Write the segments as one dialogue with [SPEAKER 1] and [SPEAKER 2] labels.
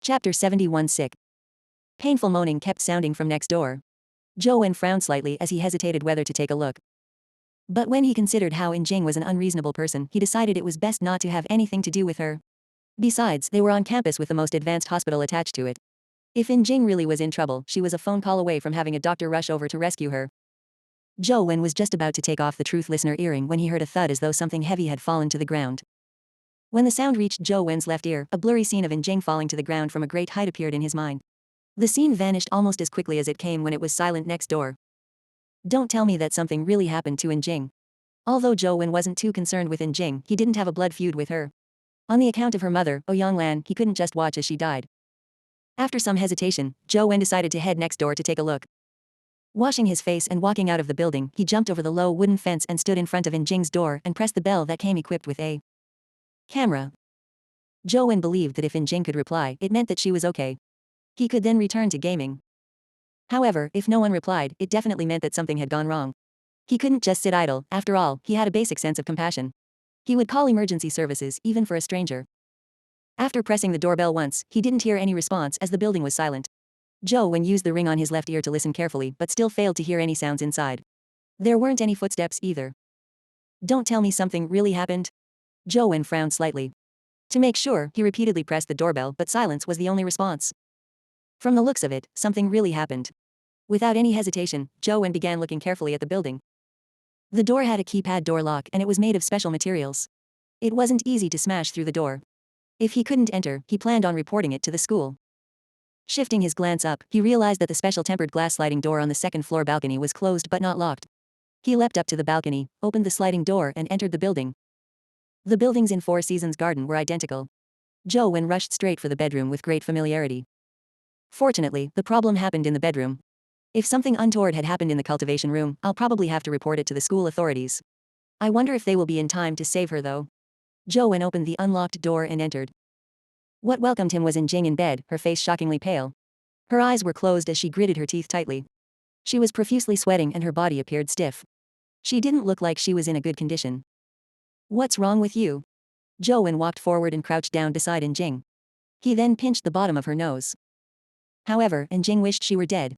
[SPEAKER 1] Chapter 71 Sick. Painful moaning kept sounding from next door. Zhou frowned slightly as he hesitated whether to take a look. But when he considered how Jing was an unreasonable person, he decided it was best not to have anything to do with her. Besides, they were on campus with the most advanced hospital attached to it. If Jing really was in trouble, she was a phone call away from having a doctor rush over to rescue her. Zhou was just about to take off the truth listener earring when he heard a thud as though something heavy had fallen to the ground. When the sound reached Zhou left ear, a blurry scene of Jing falling to the ground from a great height appeared in his mind. The scene vanished almost as quickly as it came when it was silent next door. Don't tell me that something really happened to Jing. Although Zhou wasn't too concerned with Jing, he didn't have a blood feud with her. On the account of her mother, Ouyanglan, he couldn't just watch as she died. After some hesitation, Zhou decided to head next door to take a look. Washing his face and walking out of the building, he jumped over the low wooden fence and stood in front of Jing's door and pressed the bell that came equipped with a camera. Zhou believed that if Jing could reply, it meant that she was okay. He could then return to gaming. However, if no one replied, it definitely meant that something had gone wrong. He couldn't just sit idle, after all, he had a basic sense of compassion. He would call emergency services, even for a stranger. After pressing the doorbell once, he didn't hear any response as the building was silent. Zhou used the ring on his left ear to listen carefully but still failed to hear any sounds inside. There weren't any footsteps either. Don't tell me something really happened? Zhou frowned slightly. To make sure, he repeatedly pressed the doorbell but silence was the only response. From the looks of it, something really happened. Without any hesitation, Zhou began looking carefully at the building. The door had a keypad door lock and it was made of special materials. It wasn't easy to smash through the door. If he couldn't enter, he planned on reporting it to the school. Shifting his glance up, he realized that the special tempered glass sliding door on the second floor balcony was closed but not locked. He leapt up to the balcony, opened the sliding door and entered the building. The buildings in Four Seasons Garden were identical. Zhou rushed straight for the bedroom with great familiarity. Fortunately, the problem happened in the bedroom. If something untoward had happened in the cultivation room, I'll probably have to report it to the school authorities. I wonder if they will be in time to save her though. Zhou opened the unlocked door and entered. What welcomed him was Jing in bed, her face shockingly pale. Her eyes were closed as she gritted her teeth tightly. She was profusely sweating and her body appeared stiff. She didn't look like she was in a good condition. What's wrong with you? Zhou walked forward and crouched down beside Jing. He then pinched the bottom of her nose. However, Jing wished she were dead.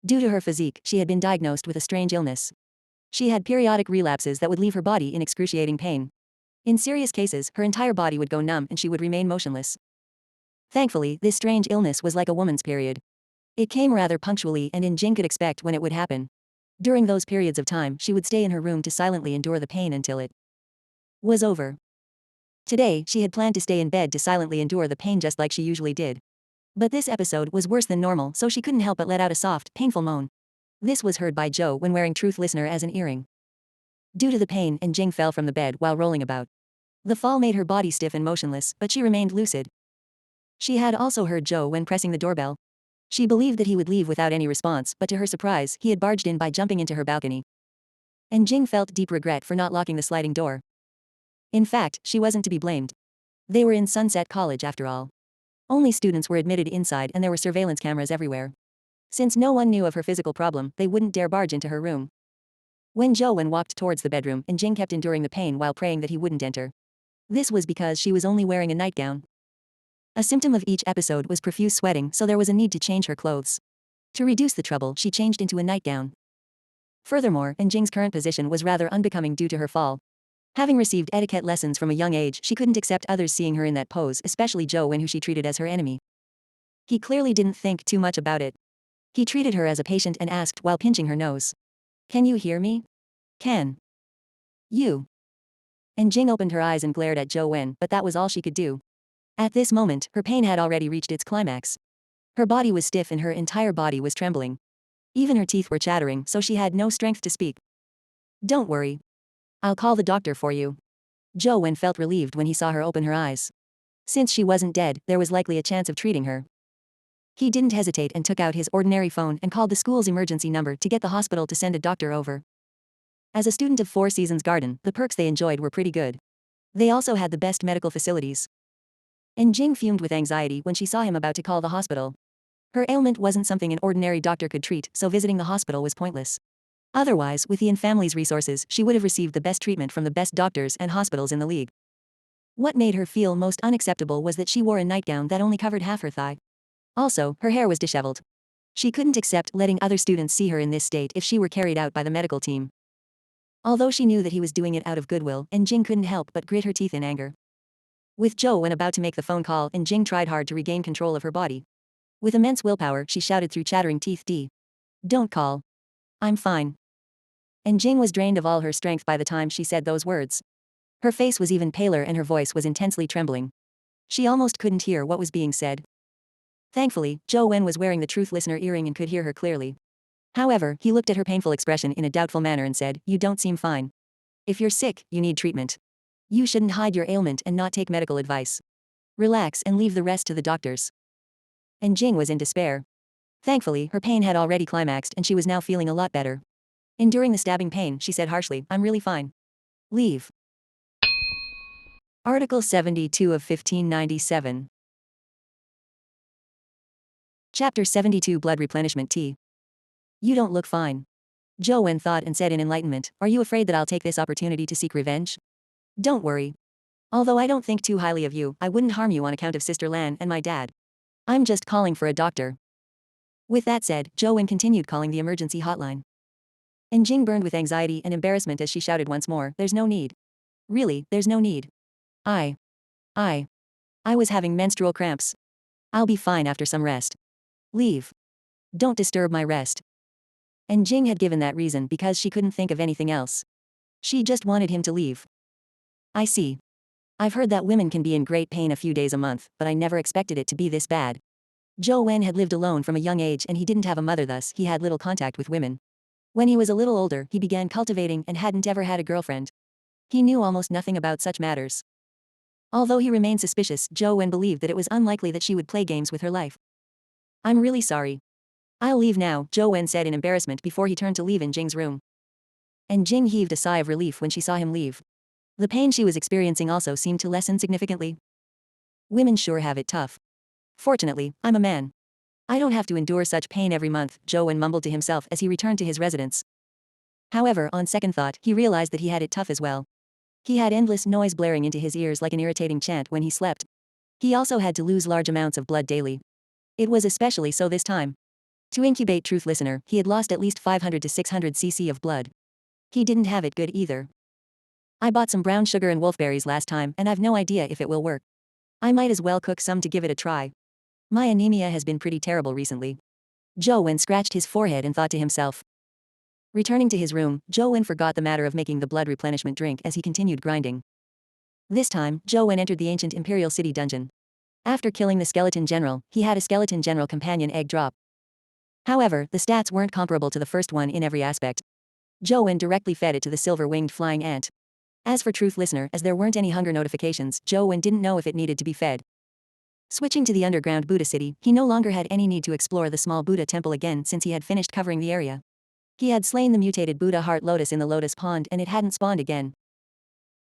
[SPEAKER 1] Due to her physique, she had been diagnosed with a strange illness. She had periodic relapses that would leave her body in excruciating pain. In serious cases, her entire body would go numb and she would remain motionless. Thankfully, this strange illness was like a woman's period. It came rather punctually and Jing could expect when it would happen. During those periods of time, she would stay in her room to silently endure the pain until it was over. Today, she had planned to stay in bed to silently endure the pain just like she usually did. But this episode was worse than normal, so she couldn't help but let out a soft, painful moan. This was heard by Zhou when wearing truth listener as an earring. Due to the pain, Jing fell from the bed while rolling about. The fall made her body stiff and motionless, but she remained lucid. She had also heard Zhou when pressing the doorbell. She believed that he would leave without any response, but to her surprise, he had barged in by jumping into her balcony. Jing felt deep regret for not locking the sliding door. In fact, she wasn't to be blamed. They were in Sunset College after all. Only students were admitted inside and there were surveillance cameras everywhere. Since no one knew of her physical problem, they wouldn't dare barge into her room. When Zhou walked towards the bedroom, Jing kept enduring the pain while praying that he wouldn't enter. This was because she was only wearing a nightgown. A symptom of each episode was profuse sweating, so there was a need to change her clothes. To reduce the trouble, she changed into a nightgown. Furthermore, Jing's current position was rather unbecoming due to her fall. Having received etiquette lessons from a young age, she couldn't accept others seeing her in that pose, especially Zhou who she treated as her enemy. He clearly didn't think too much about it. He treated her as a patient and asked while pinching her nose. Can you hear me? Can you? Jing opened her eyes and glared at Zhou but that was all she could do. At this moment, her pain had already reached its climax. Her body was stiff and her entire body was trembling. Even her teeth were chattering, so she had no strength to speak. Don't worry. I'll call the doctor for you. Zhou felt relieved when he saw her open her eyes. Since she wasn't dead, there was likely a chance of treating her. He didn't hesitate and took out his ordinary phone and called the school's emergency number to get the hospital to send a doctor over. As a student of Four Seasons Garden, the perks they enjoyed were pretty good. They also had the best medical facilities. Jing fumed with anxiety when she saw him about to call the hospital. Her ailment wasn't something an ordinary doctor could treat, so visiting the hospital was pointless. Otherwise, with the family's resources, she would have received the best treatment from the best doctors and hospitals in the league. What made her feel most unacceptable was that she wore a nightgown that only covered half her thigh. Also, her hair was disheveled. She couldn't accept letting other students see her in this state if she were carried out by the medical team. Although she knew that he was doing it out of goodwill, Jing couldn't help but grit her teeth in anger. With Zhou Wen about to make the phone call, Jing tried hard to regain control of her body. With immense willpower, she shouted through chattering teeth, "Don't call. I'm fine." Jing was drained of all her strength by the time she said those words. Her face was even paler and her voice was intensely trembling. She almost couldn't hear what was being said. Thankfully, Zhou Wen was wearing the truth listener earring and could hear her clearly. However, he looked at her painful expression in a doubtful manner and said, "You don't seem fine. If you're sick, you need treatment. You shouldn't hide your ailment and not take medical advice. Relax and leave the rest to the doctors." And Jing was in despair. Thankfully, her pain had already climaxed and she was now feeling a lot better. Enduring the stabbing pain, she said harshly, "I'm really fine. Leave." Article 72 of 1597. Chapter 72 Blood Replenishment T. "You don't look fine." Zhou Wen thought and said in enlightenment, "Are you afraid that I'll take this opportunity to seek revenge?" "Don't worry. Although I don't think too highly of you, I wouldn't harm you on account of Sister Lan and my dad. I'm just calling for a doctor." With that said, Zhou Wen continued calling the emergency hotline. And Jing burned with anxiety and embarrassment as she shouted once more, "There's no need. Really, there's no need. I was having menstrual cramps. I'll be fine after some rest. Leave. Don't disturb my rest." And Jing had given that reason because she couldn't think of anything else. She just wanted him to leave. "I see. I've heard that women can be in great pain a few days a month, but I never expected it to be this bad." Zhou Wen had lived alone from a young age and he didn't have a mother, thus he had little contact with women. When he was a little older, he began cultivating and hadn't ever had a girlfriend. He knew almost nothing about such matters. Although he remained suspicious, Zhou Wen believed that it was unlikely that she would play games with her life. "I'm really sorry. I'll leave now," Zhou Wen said in embarrassment before he turned to leave in Jing's room. And Jing heaved a sigh of relief when she saw him leave. The pain she was experiencing also seemed to lessen significantly. Women sure have it tough. Fortunately, I'm a man. I don't have to endure such pain every month, Zhou Wen mumbled to himself as he returned to his residence. However, on second thought, he realized that he had it tough as well. He had endless noise blaring into his ears like an irritating chant when he slept. He also had to lose large amounts of blood daily. It was especially so this time. To incubate Truth Listener, he had lost at least 500 to 600 cc of blood. He didn't have it good either. "I bought some brown sugar and wolfberries last time and I've no idea if it will work. I might as well cook some to give it a try. My anemia has been pretty terrible recently." Zhou Wen scratched his forehead and thought to himself. Returning to his room, Zhou Wen forgot the matter of making the blood replenishment drink as he continued grinding. This time, Zhou Wen entered the ancient Imperial City dungeon. After killing the skeleton general, he had a skeleton general companion egg drop. However, the stats weren't comparable to the first one in every aspect. Zhou Wen directly fed it to the silver-winged flying ant. As for Truth Listener, as there weren't any hunger notifications, Zhou Wen didn't know if it needed to be fed. Switching to the underground Buddha city, he no longer had any need to explore the small Buddha temple again since he had finished covering the area. He had slain the mutated Buddha heart lotus in the lotus pond and it hadn't spawned again.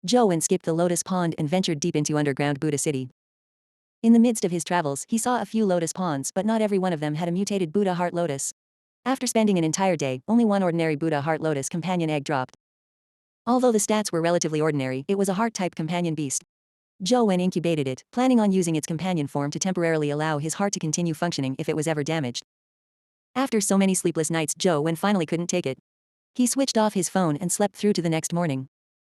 [SPEAKER 1] Zhou Wen skipped the lotus pond and ventured deep into underground Buddha city. In the midst of his travels, he saw a few lotus ponds, but not every one of them had a mutated Buddha heart lotus. After spending an entire day, only one ordinary Buddha heart lotus companion egg dropped. Although the stats were relatively ordinary, it was a heart-type companion beast. Zhou Wen incubated it, planning on using its companion form to temporarily allow his heart to continue functioning if it was ever damaged. After so many sleepless nights, Zhou Wen finally couldn't take it. He switched off his phone and slept through to the next morning.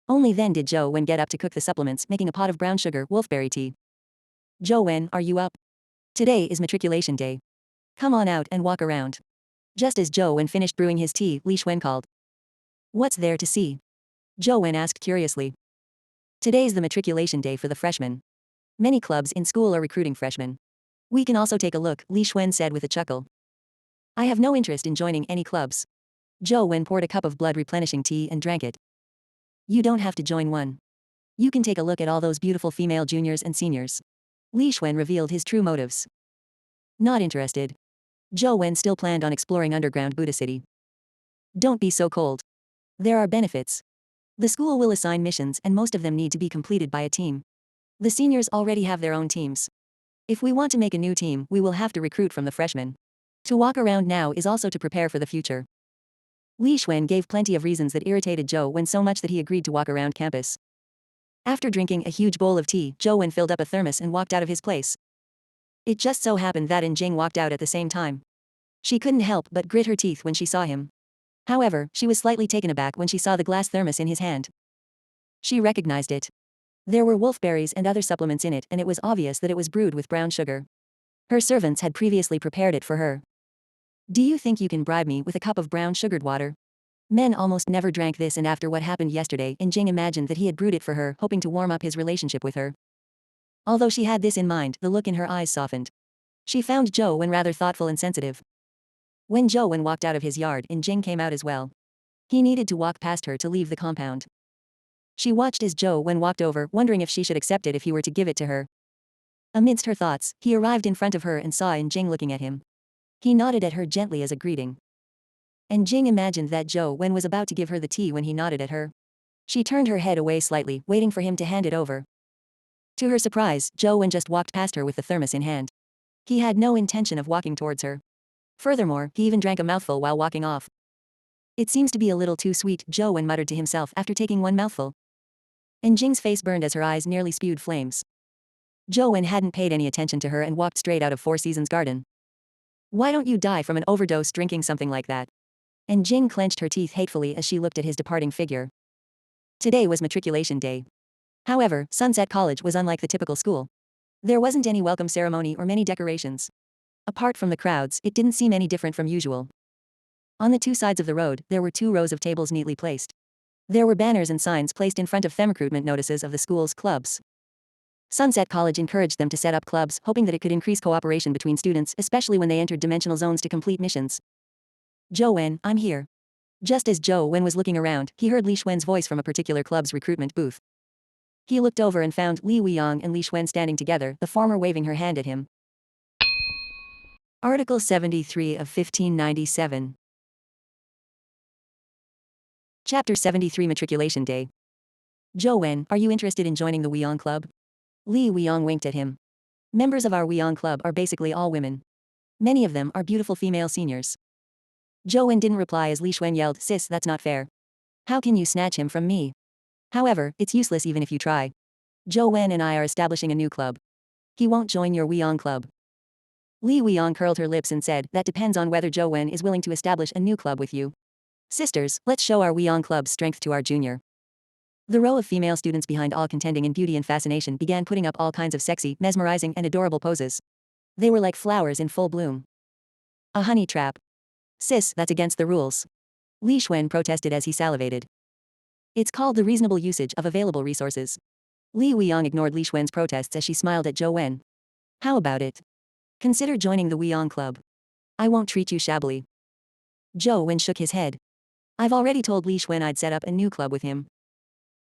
[SPEAKER 1] Only then did Zhou Wen get up to cook the supplements, making a pot of brown sugar wolfberry tea. "Zhou Wen, are you up? Today is matriculation day. Come on out and walk around." Just as Zhou Wen finished brewing his tea, Li Xuan called. "What's there to see?" Zhou Wen asked curiously. "Today's the matriculation day for the freshmen. Many clubs in school are recruiting freshmen. We can also take a look," Li Xuan said with a chuckle. "I have no interest in joining any clubs." Zhou Wen poured a cup of blood-replenishing tea and drank it. "You don't have to join one. You can take a look at all those beautiful female juniors and seniors." Li Xuan revealed his true motives. Not interested. Zhou Wen still planned on exploring underground Buddha city. "Don't be so cold. There are benefits. The school will assign missions and most of them need to be completed by a team. The seniors already have their own teams. If we want to make a new team, we will have to recruit from the freshmen. To walk around now is also to prepare for the future." Li Xuan gave plenty of reasons that irritated Zhou Wen so much that he agreed to walk around campus. After drinking a huge bowl of tea, Zhou Wen filled up a thermos and walked out of his place. It just so happened that Jing walked out at the same time. She couldn't help but grit her teeth when she saw him. However, she was slightly taken aback when she saw the glass thermos in his hand. She recognized it. There were wolfberries and other supplements in it, and it was obvious that it was brewed with brown sugar. Her servants had previously prepared it for her. Do you think you can bribe me with a cup of brown sugared water? Men almost never drank this, and after what happened yesterday, Jing imagined that he had brewed it for her, hoping to warm up his relationship with her. Although she had this in mind, the look in her eyes softened. She found Zhou Wen rather thoughtful and sensitive. When Zhou Wen walked out of his yard, Jing came out as well. He needed to walk past her to leave the compound. She watched as Zhou Wen walked over, wondering if she should accept it if he were to give it to her. Amidst her thoughts, he arrived in front of her and saw Jing looking at him. He nodded at her gently as a greeting. Jing imagined that Zhou Wen was about to give her the tea when he nodded at her. She turned her head away slightly, waiting for him to hand it over. To her surprise, Zhou Wen just walked past her with the thermos in hand. He had no intention of walking towards her. Furthermore, he even drank a mouthful while walking off. It seems to be a little too sweet, Zhou Wen muttered to himself after taking one mouthful. Jing's face burned as her eyes nearly spewed flames. Zhou Wen hadn't paid any attention to her and walked straight out of Four Seasons Garden. Why don't you die from an overdose drinking something like that? Jing clenched her teeth hatefully as she looked at his departing figure. Today was matriculation day. However, Sunset College was unlike the typical school. There wasn't any welcome ceremony or many decorations. Apart from the crowds, it didn't seem any different from usual. On the two sides of the road, there were 2 rows of tables neatly placed. There were banners and signs placed in front of them recruitment notices of the school's clubs. Sunset College encouraged them to set up clubs, hoping that it could increase cooperation between students, especially when they entered dimensional zones to complete missions. Zhou Wen, I'm here. Just as Zhou Wen was looking around, he heard Li Xuan's voice from a particular club's recruitment booth. He looked over and found Li Weiyang and Li Xuan standing together, the former waving her hand at him. Article 73 of 1597. Chapter 73 Matriculation Day. Zhou Wen, are you interested in joining the Weiyang Club? Li Weiyang winked at him. Members of our Weiyang Club are basically all women. Many of them are beautiful female seniors. Zhou Wen didn't reply as Li Xuan yelled, Sis, that's not fair. How can you snatch him from me? However, it's useless even if you try. Zhou Wen and I are establishing a new club. He won't join your Weiyang Club. Li Weiyang curled her lips and said, that depends on whether Zhou Wen is willing to establish a new club with you. Sisters, let's show our Weiyang Club's strength to our junior. The row of female students behind, all contending in beauty and fascination, began putting up all kinds of sexy, mesmerizing, and adorable poses. They were like flowers in full bloom. A honey trap. Sis, that's against the rules. Li Xuan protested as he salivated. It's called the reasonable usage of available resources. Li Weiyang ignored Li Xuan's protests as she smiled at Zhou Wen. How about it? Consider joining the Weiyang Club. I won't treat you shabbily. Zhou Wen shook his head. I've already told Li Xuan I'd set up a new club with him.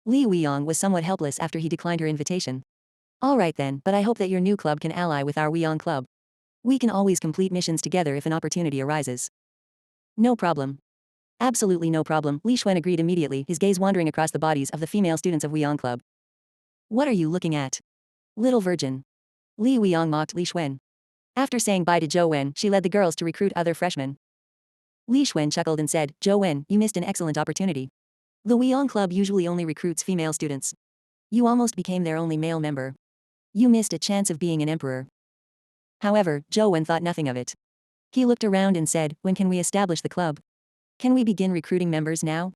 [SPEAKER 1] Li Weiyang was somewhat helpless after he declined her invitation. All right then, but I hope that your new club can ally with our Weiyang Club. We can always complete missions together if an opportunity arises. No problem. Absolutely no problem, Li Xuan agreed immediately, his gaze wandering across the bodies of the female students of Weiyang Club. What are you looking at? Little virgin. Li Weiyang mocked Li Xuan. After saying bye to Zhou Wen, she led the girls to recruit other freshmen. Li Xuan chuckled and said, Zhou Wen, you missed an excellent opportunity. The Weiyang Club usually only recruits female students. You almost became their only male member. You missed a chance of being an emperor. However, Zhou Wen thought nothing of it. He looked around and said, when can we establish the club? Can we begin recruiting members now?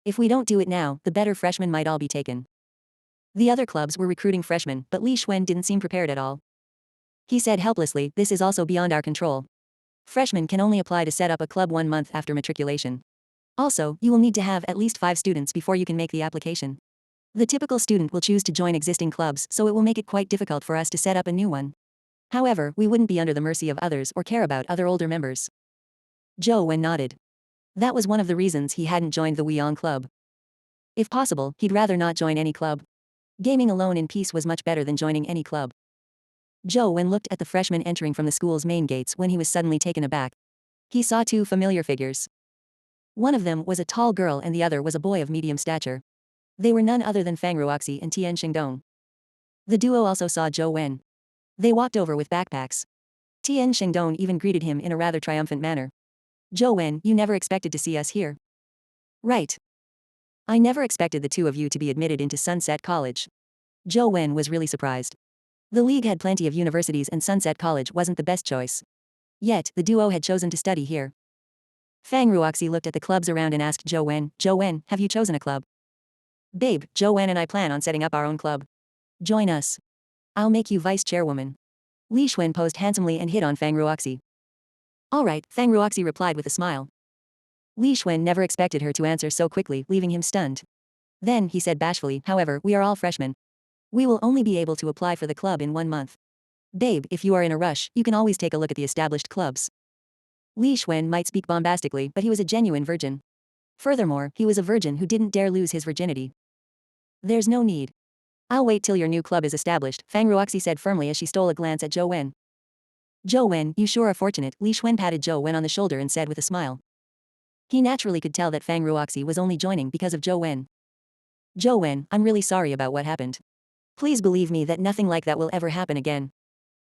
[SPEAKER 1] If we don't do it now, the better freshmen might all be taken. The other clubs were recruiting freshmen, but Li Xuan didn't seem prepared at all. He said helplessly, this is also beyond our control. Freshmen can only apply to set up a club 1 month after matriculation. Also, you will need to have at least 5 students before you can make the application. The typical student will choose to join existing clubs, so it will make it quite difficult for us to set up a new one. However, we wouldn't be under the mercy of others or care about other older members. Zhou Wen nodded. That was one of the reasons he hadn't joined the Weiyang Club. If possible, he'd rather not join any club. Gaming alone in peace was much better than joining any club. Zhou Wen looked at the freshmen entering from the school's main gates when he was suddenly taken aback. He saw 2 familiar figures. One of them was a tall girl and the other was a boy of medium stature. They were none other than Fang Ruoxi and Tian Xingdong. The duo also saw Zhou Wen. They walked over with backpacks. Tian Xingdong even greeted him in a rather triumphant manner. Zhou Wen, you never expected to see us here. Right. I never expected the 2 of you to be admitted into Sunset College. Zhou Wen was really surprised. The league had plenty of universities and Sunset College wasn't the best choice. Yet, the duo had chosen to study here. Fang Ruoxi looked at the clubs around and asked Zhou Wen, have you chosen a club? Babe, Zhou Wen and I plan on setting up our own club. Join us. I'll make you vice chairwoman. Li Xuan posed handsomely and hit on Fang Ruoxi. Alright, Fang Ruoxi replied with a smile. Li Xuan never expected her to answer so quickly, leaving him stunned. Then, he said bashfully, however, we are all freshmen. We will only be able to apply for the club in 1 month. Babe, if you are in a rush, you can always take a look at the established clubs. Li Xuan might speak bombastically, but he was a genuine virgin. Furthermore, he was a virgin who didn't dare lose his virginity. There's no need. I'll wait till your new club is established, Fang Ruoxi said firmly as she stole a glance at Zhou Wen. Zhou Wen, you sure are fortunate, Li Xuan patted Zhou Wen on the shoulder and said with a smile. He naturally could tell that Fang Ruoxi was only joining because of Zhou Wen. Zhou Wen, I'm really sorry about what happened. Please believe me that nothing like that will ever happen again.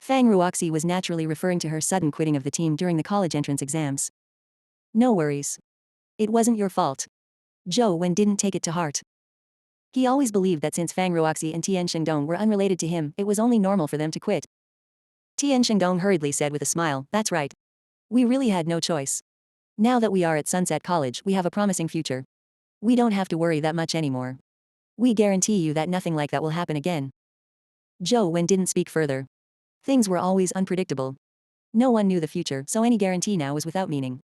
[SPEAKER 1] Fang Ruoxi was naturally referring to her sudden quitting of the team during the college entrance exams. No worries. It wasn't your fault. Zhou Wen didn't take it to heart. He always believed that since Fang Ruoxi and Tian Shengdong were unrelated to him, it was only normal for them to quit. Tian Shengdong hurriedly said with a smile, that's right. We really had no choice. Now that we are at Sunset College, we have a promising future. We don't have to worry that much anymore. We guarantee you that nothing like that will happen again. Zhou Wen didn't speak further. Things were always unpredictable. No one knew the future, so any guarantee now was without meaning.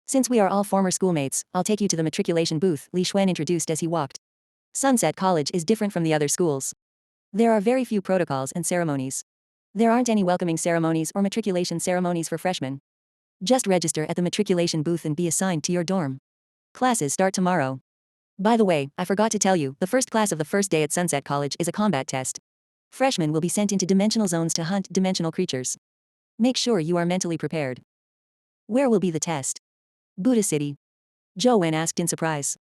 [SPEAKER 1] Since we are all former schoolmates, I'll take you to the matriculation booth, Li Xuan introduced as he walked. Sunset College is different from the other schools. There are very few protocols and ceremonies. There aren't any welcoming ceremonies or matriculation ceremonies for freshmen. Just register at the matriculation booth and be assigned to your dorm. Classes start tomorrow. By the way, I forgot to tell you, the first class of the first day at Sunset College is a combat test. Freshmen will be sent into dimensional zones to hunt dimensional creatures. Make sure you are mentally prepared. Where will be the test? Buddha City. Zhou Wen asked in surprise.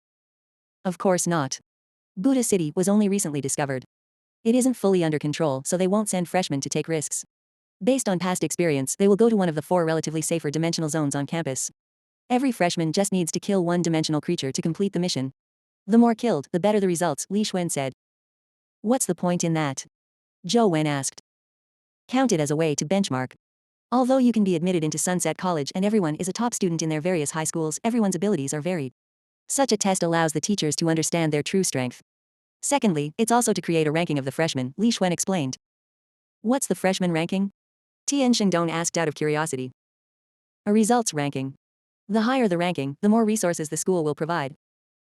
[SPEAKER 1] Of course not. Buddha City was only recently discovered. It isn't fully under control, so they won't send freshmen to take risks. Based on past experience, they will go to one of the 4 relatively safer dimensional zones on campus. Every freshman just needs to kill one dimensional creature to complete the mission. The more killed, the better the results, Li Xuan said. What's the point in that? Zhou Wen asked. Count it as a way to benchmark. Although you can be admitted into Sunset College and everyone is a top student in their various high schools, everyone's abilities are varied. Such a test allows the teachers to understand their true strength. Secondly, it's also to create a ranking of the freshmen, Li Xuan explained. What's the freshman ranking? Tian Shengdong asked out of curiosity. A results ranking. The higher the ranking, the more resources the school will provide.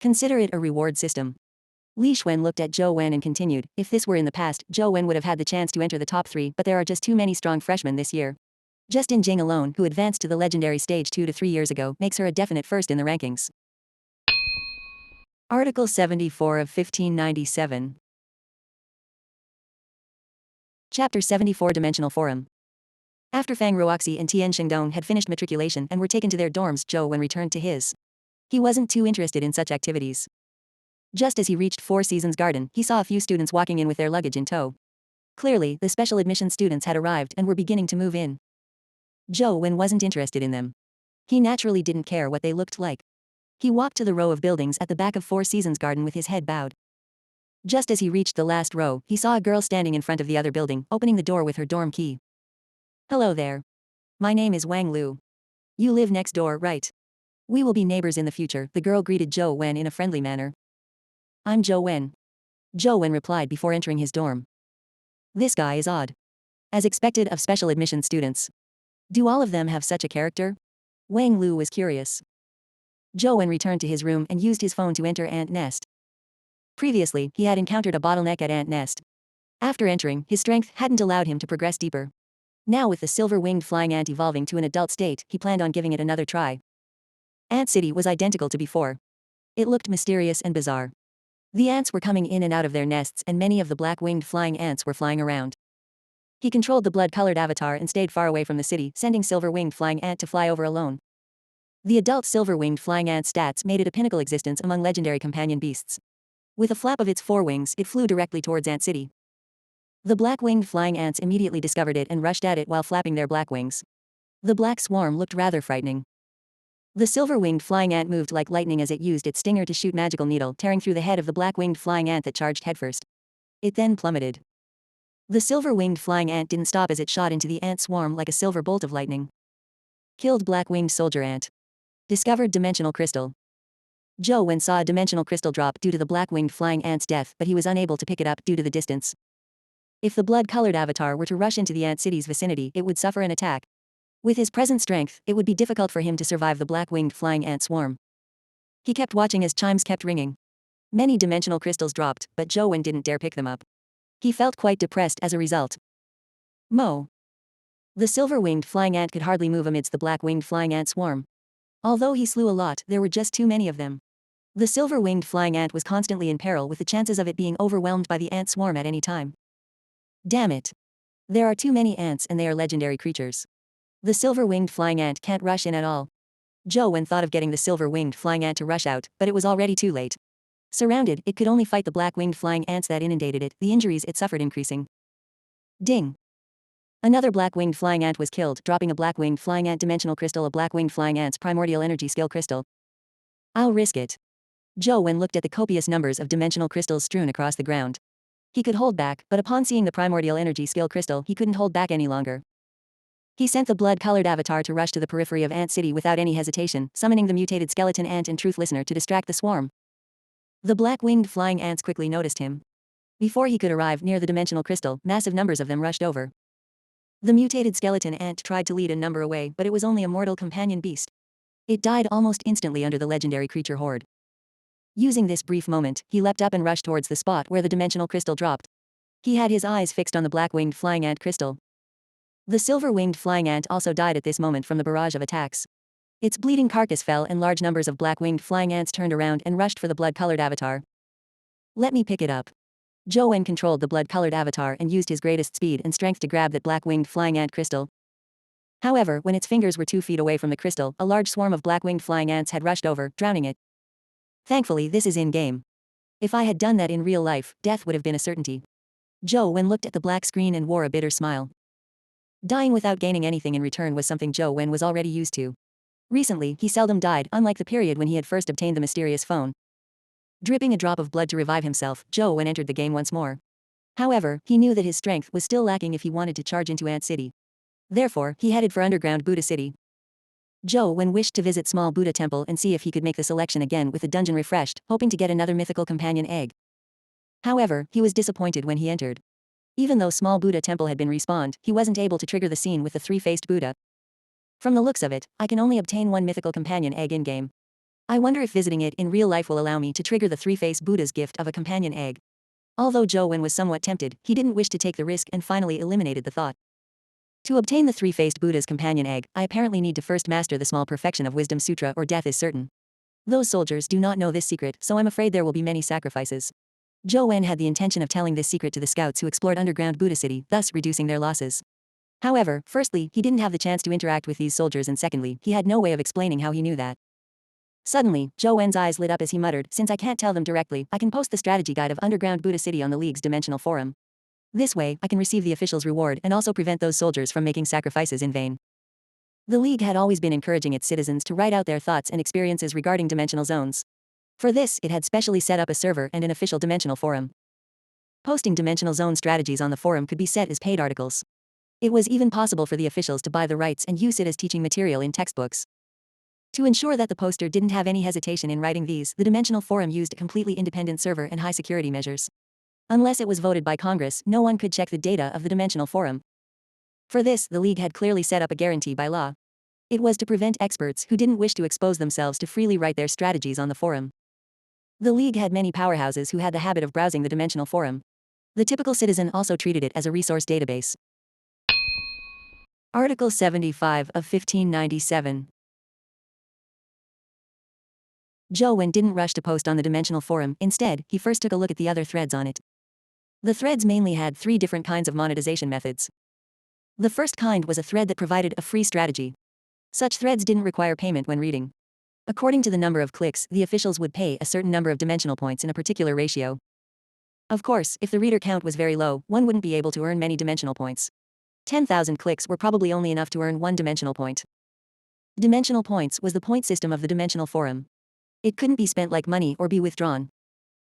[SPEAKER 1] Consider it a reward system. Li Xuan looked at Zhou Wen and continued, if this were in the past, Zhou Wen would have had the chance to enter the top 3, but there are just too many strong freshmen this year. Justin Jing alone, who advanced to the legendary stage 2 to 3 years ago, makes her a definite first in the rankings. Article 74 of 1597. Chapter 74 Dimensional Forum. After Fang Ruoxi and Tian Shengdong had finished matriculation and were taken to their dorms, Zhou Wen returned to his. He wasn't too interested in such activities. Just as he reached Four Seasons Garden, he saw a few students walking in with their luggage in tow. Clearly, the special admission students had arrived and were beginning to move in. Zhou Wen wasn't interested in them. He naturally didn't care what they looked like. He walked to the row of buildings at the back of Four Seasons Garden with his head bowed. Just as he reached the last row, he saw a girl standing in front of the other building, opening the door with her dorm key. Hello there. My name is Wang Lu. You live next door, right? We will be neighbors in the future, the girl greeted Zhou Wen in a friendly manner. I'm Zhou Wen. Zhou Wen replied before entering his dorm. This guy is odd. As expected of special admission students. Do all of them have such a character? Wang Lu was curious. Zhou Wen returned to his room and used his phone to enter Ant Nest. Previously, he had encountered a bottleneck at Ant Nest. After entering, his strength hadn't allowed him to progress deeper. Now with the silver-winged flying ant evolving to an adult state, he planned on giving it another try. Ant City was identical to before. It looked mysterious and bizarre. The ants were coming in and out of their nests and many of the black-winged flying ants were flying around. He controlled the blood-colored avatar and stayed far away from the city, sending silver-winged flying ant to fly over alone. The adult silver-winged flying ant stats made it a pinnacle existence among legendary companion beasts. With a flap of its 4 wings, it flew directly towards Ant City. The black-winged flying ants immediately discovered it and rushed at it while flapping their black wings. The black swarm looked rather frightening. The silver-winged flying ant moved like lightning as it used its stinger to shoot magical needle, tearing through the head of the black-winged flying ant that charged headfirst. It then plummeted. The silver-winged flying ant didn't stop as it shot into the ant swarm like a silver bolt of lightning. Killed black-winged soldier ant. Discovered dimensional crystal. Joe Wen saw a dimensional crystal drop due to the black-winged flying ant's death, but he was unable to pick it up due to the distance. If the blood-colored avatar were to rush into the ant city's vicinity, it would suffer an attack. With his present strength, it would be difficult for him to survive the black-winged flying ant swarm. He kept watching as chimes kept ringing. Many dimensional crystals dropped, but Joe Wen didn't dare pick them up. He felt quite depressed as a result. Mo. The silver-winged flying ant could hardly move amidst the black-winged flying ant swarm. Although he slew a lot, there were just too many of them. The silver-winged flying ant was constantly in peril, with the chances of it being overwhelmed by the ant swarm at any time. Damn it. There are too many ants and they are legendary creatures. The silver-winged flying ant can't rush in at all. Joe Wen thought of getting the silver-winged flying ant to rush out, but it was already too late. Surrounded, it could only fight the black-winged flying ants that inundated it, the injuries it suffered increasing. Ding. Another black-winged flying ant was killed, dropping a black-winged flying ant dimensional crystal, a black-winged flying ant's primordial energy skill crystal. I'll risk it. Joe Wen looked at the copious numbers of dimensional crystals strewn across the ground. He could hold back, but upon seeing the primordial energy skill crystal, he couldn't hold back any longer. He sent the blood-colored avatar to rush to the periphery of Ant City without any hesitation, summoning the mutated skeleton ant and truth listener to distract the swarm. The black-winged flying ants quickly noticed him. Before he could arrive near the dimensional crystal, massive numbers of them rushed over. The mutated skeleton ant tried to lead a number away, but it was only a mortal companion beast. It died almost instantly under the legendary creature horde. Using this brief moment, he leapt up and rushed towards the spot where the dimensional crystal dropped. He had his eyes fixed on the black-winged flying ant crystal. The silver-winged flying ant also died at this moment from the barrage of attacks. Its bleeding carcass fell and large numbers of black-winged flying ants turned around and rushed for the blood-colored avatar. Let me pick it up. Joe Wen controlled the blood-colored avatar and used his greatest speed and strength to grab that black-winged flying ant crystal. However, when its fingers were 2 feet away from the crystal, a large swarm of black-winged flying ants had rushed over, drowning it. Thankfully, this is in-game. If I had done that in real life, death would have been a certainty. Joe Wen looked at the black screen and wore a bitter smile. Dying without gaining anything in return was something Joe Wen was already used to. Recently, he seldom died, unlike the period when he had first obtained the mysterious phone. Dripping a drop of blood to revive himself, Joe Wen entered the game once more. However, he knew that his strength was still lacking if he wanted to charge into Ant City. Therefore, he headed for underground Buddha City. Joe Wen wished to visit Small Buddha Temple and see if he could make the selection again with the dungeon refreshed, hoping to get another mythical companion egg. However, he was disappointed when he entered. Even though Small Buddha Temple had been respawned, he wasn't able to trigger the scene with the 3-faced Buddha. From the looks of it, I can only obtain one mythical companion egg in-game. I wonder if visiting it in real life will allow me to trigger the 3-faced Buddha's gift of a companion egg. Although Joe Wen was somewhat tempted, he didn't wish to take the risk and finally eliminated the thought. To obtain the 3-faced Buddha's companion egg, I apparently need to first master the small perfection of Wisdom Sutra or death is certain. Those soldiers do not know this secret, so I'm afraid there will be many sacrifices. Joe Wen had the intention of telling this secret to the scouts who explored underground Buddha City, thus reducing their losses. However, firstly, he didn't have the chance to interact with these soldiers, and secondly, he had no way of explaining how he knew that. Suddenly, Joe Wen's eyes lit up as he muttered, since I can't tell them directly, I can post the strategy guide of underground Buddha City on the League's dimensional forum. This way, I can receive the official's reward and also prevent those soldiers from making sacrifices in vain. The League had always been encouraging its citizens to write out their thoughts and experiences regarding dimensional zones. For this, it had specially set up a server and an official dimensional forum. Posting dimensional zone strategies on the forum could be set as paid articles. It was even possible for the officials to buy the rights and use it as teaching material in textbooks. To ensure that the poster didn't have any hesitation in writing these, the dimensional forum used a completely independent server and high security measures. Unless it was voted by Congress, no one could check the data of the dimensional forum. For this, the League had clearly set up a guarantee by law. It was to prevent experts who didn't wish to expose themselves to freely write their strategies on the forum. The League had many powerhouses who had the habit of browsing the dimensional forum. The typical citizen also treated it as a resource database. Article 75 of 1597. Joe Wen didn't rush to post on the dimensional forum, instead, he first took a look at the other threads on it. The threads mainly had 3 different kinds of monetization methods. The first kind was a thread that provided a free strategy. Such threads didn't require payment when reading. According to the number of clicks, the officials would pay a certain number of dimensional points in a particular ratio. Of course, if the reader count was very low, one wouldn't be able to earn many dimensional points. 10,000 clicks were probably only enough to earn 1 dimensional point. Dimensional points was the point system of the dimensional forum. It couldn't be spent like money or be withdrawn.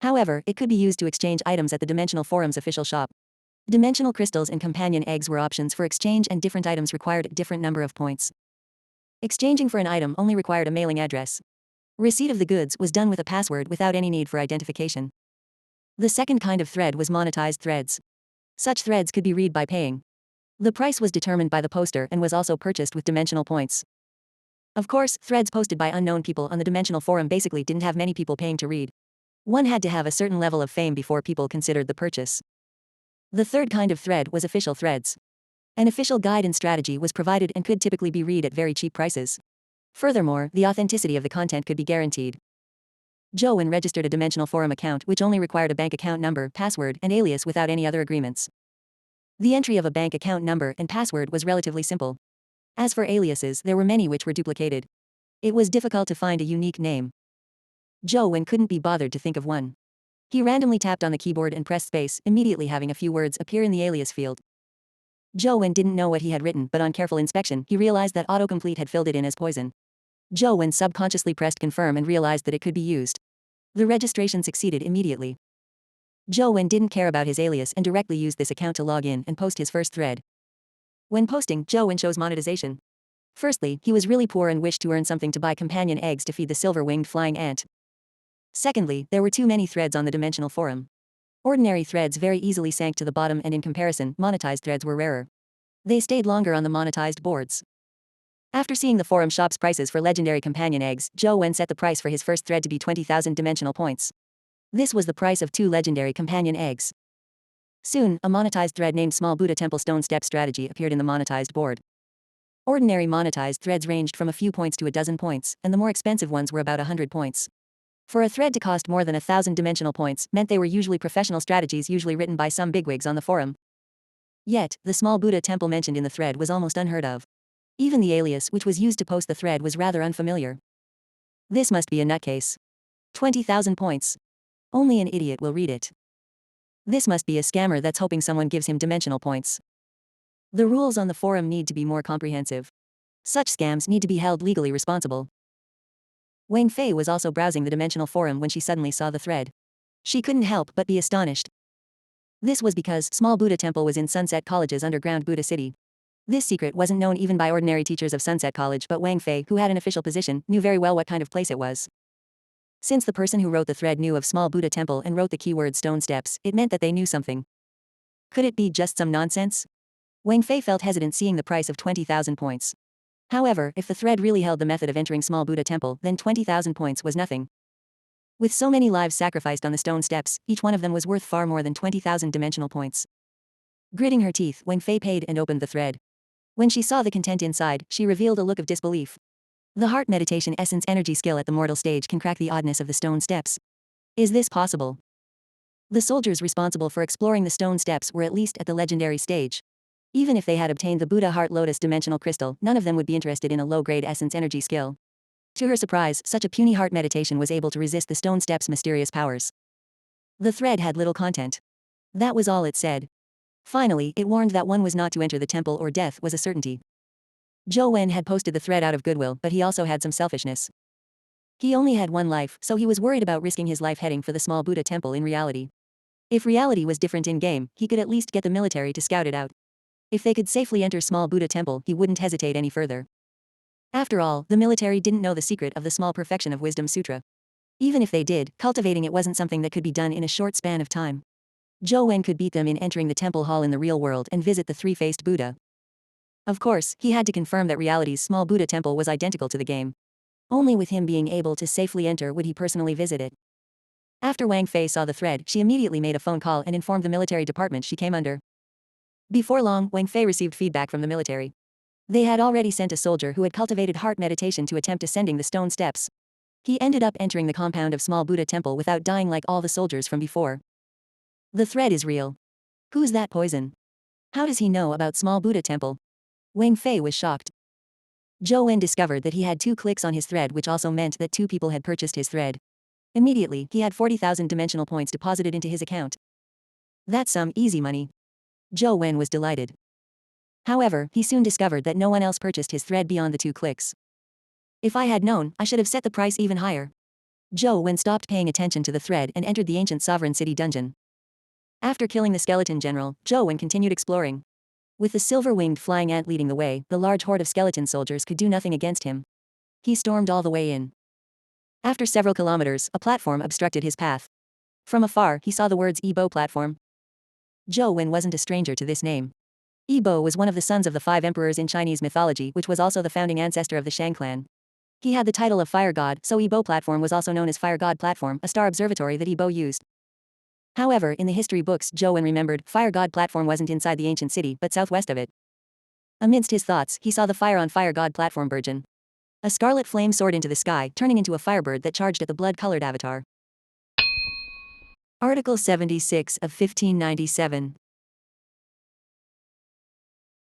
[SPEAKER 1] However, it could be used to exchange items at the Dimensional Forum's official shop. Dimensional crystals and companion eggs were options for exchange, and different items required a different number of points. Exchanging for an item only required a mailing address. Receipt of the goods was done with a password without any need for identification. The second kind of thread was monetized threads. Such threads could be read by paying. The price was determined by the poster and was also purchased with dimensional points. Of course, threads posted by unknown people on the Dimensional Forum basically didn't have many people paying to read. One had to have a certain level of fame before people considered the purchase. The third kind of thread was official threads. An official guide and strategy was provided and could typically be read at very cheap prices. Furthermore, the authenticity of the content could be guaranteed. Joanne registered a Dimensional Forum account which only required a bank account number, password, and alias without any other agreements. The entry of a bank account number and password was relatively simple. As for aliases, there were many which were duplicated. It was difficult to find a unique name. Joanne couldn't be bothered to think of one. He randomly tapped on the keyboard and pressed space, immediately having a few words appear in the alias field. Joanne didn't know what he had written, but on careful inspection, he realized that autocomplete had filled it in as poison. Joanne subconsciously pressed confirm and realized that it could be used. The registration succeeded immediately. Joanne didn't care about his alias and directly used this account to log in and post his first thread. When posting, Joanne chose monetization. Firstly, he was really poor and wished to earn something to buy companion eggs to feed the silver-winged flying ant. Secondly, there were too many threads on the Dimensional Forum. Ordinary threads very easily sank to the bottom, and in comparison, monetized threads were rarer. They stayed longer on the monetized boards. After seeing the forum shop's prices for legendary companion eggs, Joanne set the price for his first thread to be 20,000 dimensional points. This was the price of 2 legendary companion eggs. Soon, a monetized thread named Small Buddha Temple Stone Step Strategy appeared in the monetized board. Ordinary monetized threads ranged from a few points to a dozen points, and the more expensive ones were about 100 points. For a thread to cost more than 1,000 dimensional points meant they were usually professional strategies, usually written by some bigwigs on the forum. Yet, the Small Buddha Temple mentioned in the thread was almost unheard of. Even the alias which was used to post the thread was rather unfamiliar. This must be a nutcase. 20,000 points. Only an idiot will read it. This must be a scammer that's hoping someone gives him dimensional points. The rules on the forum need to be more comprehensive. Such scams need to be held legally responsible. Wang Fei was also browsing the Dimensional Forum when she suddenly saw the thread. She couldn't help but be astonished. This was because Small Buddha Temple was in Sunset College's underground Buddha City. This secret wasn't known even by ordinary teachers of Sunset College, but Wang Fei, who had an official position, knew very well what kind of place it was. Since the person who wrote the thread knew of Small Buddha Temple and wrote the keyword stone steps, it meant that they knew something. Could it be just some nonsense? Wang Fei felt hesitant seeing the price of 20,000 points. However, if the thread really held the method of entering Small Buddha Temple, then 20,000 points was nothing. With so many lives sacrificed on the stone steps, each one of them was worth far more than 20,000 dimensional points. Gritting her teeth, Wang Fei paid and opened the thread. When she saw the content inside, she revealed a look of disbelief. The heart meditation essence energy skill at the mortal stage can crack the oddness of the stone steps. Is this possible? The soldiers responsible for exploring the stone steps were at least at the legendary stage. Even if they had obtained the Buddha Heart Lotus dimensional crystal, none of them would be interested in a low-grade essence energy skill. To her surprise, such a puny heart meditation was able to resist the stone steps' mysterious powers. The thread had little content. That was all it said. Finally, it warned that one was not to enter the temple or death was a certainty. Zhou Wen had posted the thread out of goodwill, but he also had some selfishness. He only had one life, so he was worried about risking his life heading for the Small Buddha Temple in reality. If reality was different in-game, he could at least get the military to scout it out. If they could safely enter Small Buddha Temple, he wouldn't hesitate any further. After all, the military didn't know the secret of the small perfection of Wisdom Sutra. Even if they did, cultivating it wasn't something that could be done in a short span of time. Zhou Wen could beat them in entering the temple hall in the real world and visit the three-faced Buddha. Of course, he had to confirm that reality's Small Buddha Temple was identical to the game. Only with him being able to safely enter would he personally visit it. After Wang Fei saw the thread, she immediately made a phone call and informed the military department she came under. Before long, Wang Fei received feedback from the military. They had already sent a soldier who had cultivated heart meditation to attempt ascending the stone steps. He ended up entering the compound of Small Buddha Temple without dying like all the soldiers from before. The thread is real. Who's that poison? How does he know about Small Buddha Temple? Wang Fei was shocked. Zhou Wen discovered that he had 2 clicks on his thread, which also meant that 2 people had purchased his thread. Immediately, he had 40,000 dimensional points deposited into his account. That's some easy money. Zhou Wen was delighted. However, he soon discovered that no one else purchased his thread beyond the 2 clicks. If I had known, I should have set the price even higher. Zhou Wen stopped paying attention to the thread and entered the ancient sovereign city dungeon. After killing the skeleton general, Zhou Wen continued exploring. With the silver-winged flying ant leading the way, the large horde of skeleton soldiers could do nothing against him. He stormed all the way in. After several kilometers, a platform obstructed his path. From afar, he saw the words Yibo platform. Zhou Wen wasn't a stranger to this name. Yibo was one of the sons of the 5 emperors in Chinese mythology, which was also the founding ancestor of the Shang clan. He had the title of Fire God, so Yibo platform was also known as Fire God platform, a star observatory that Yibo used. However, in the history books, Zhou Wen remembered, Fire God platform wasn't inside the ancient city, but southwest of it. Amidst his thoughts, he saw the Fire on Fire God platform burgeon. A scarlet flame soared into the sky, turning into a firebird that charged at the blood-colored avatar. Article 76 of 1597.